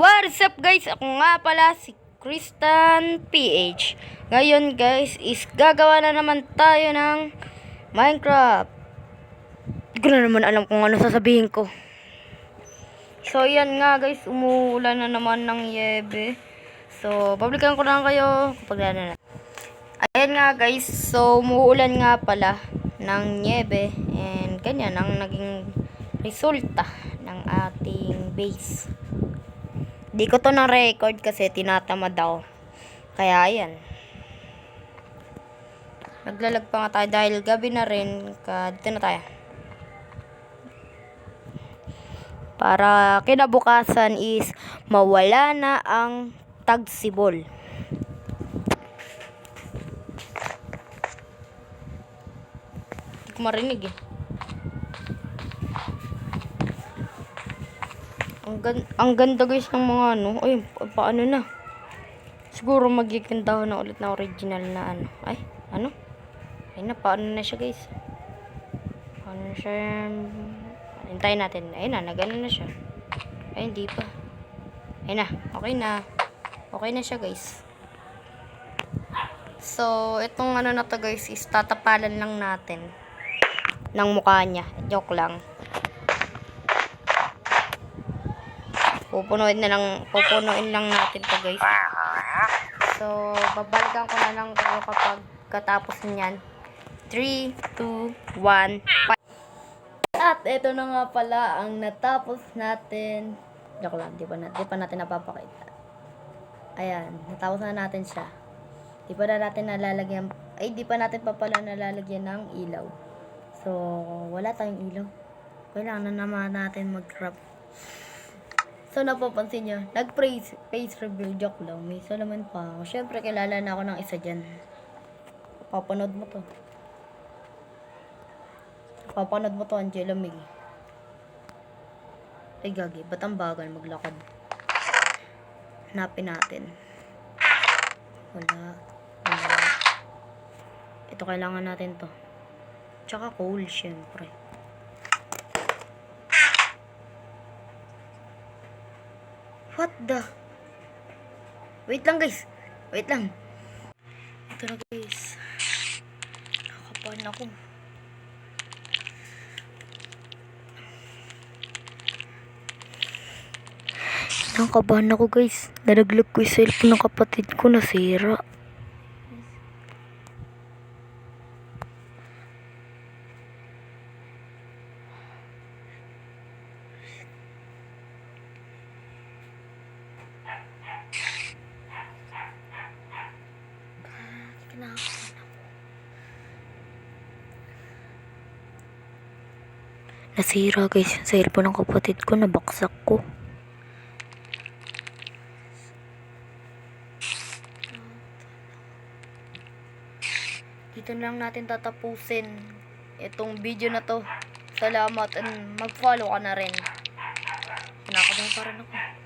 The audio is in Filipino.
What's up guys? Ako nga pala si Kristan PH. Ngayon guys is gagawa na naman tayo ng Minecraft. Hindi ko na naman alam kung ano sasabihin ko. So yan nga guys, umuulan na naman ng yebe. So publikan ko lang kayo kapag na. Ayan nga guys, so umuulan nga pala ng yebe. And ganyan ang naging resulta ng ating base. Di ko to na-record kasi tinatamad ako. Kaya ayan. Naglalag pa nga tayo dahil gabi na rin. Dito na tayo. Para kinabukasan is mawala na ang tagsibol. Hindi ko marinig eh. Ang ganda guys ng mga ano. Ay, paano na? Siguro magkikintaho na ulit na original na ano. Ay, ano? Ay na, paano na siya guys? Paano na siya? Hintayin natin. Ayun na, nagano na siya. Ay, hindi pa. Ayun na, okay na. Okay na siya guys. So, itong ano na to guys is tatapalan lang natin ng mukha niya. Joke lang. Pupunuin lang natin to guys. So, babalikan ko na lang kayo kapag katapos niyan. 3, 2, 1, 5. At ito na nga pala ang natapos natin. Joke lang, di pa natin napapakita. Ayan, natapos na natin siya. Di pa natin pa pala nalalagyan ng ilaw. So, wala tayong ilaw. Kailangan na naman natin mag-craft. So, napapansin nyo, face reveal, joke lang. May salaman pa ako. Siyempre, kilala na ako ng isa dyan. Papanood mo to, Angela May. Ay, gagi. Ba't ang bagal maglakad? Hanapin natin. Wala. Ito, kailangan natin to. Tsaka coal, siyempre. What the? Wait lang guys. Wait lang. Ito na guys. Nakapahan ako. Nakabahan ako guys. Nalaglag ko yung cellphone ng kapatid ko, nasira. Nasira guys yung cellphone ng kapatid ko, nabaksak ko. Dito lang natin tatapusin itong video na to. Salamat and mag-follow ka na rin. Kinakabahan pa rin ako.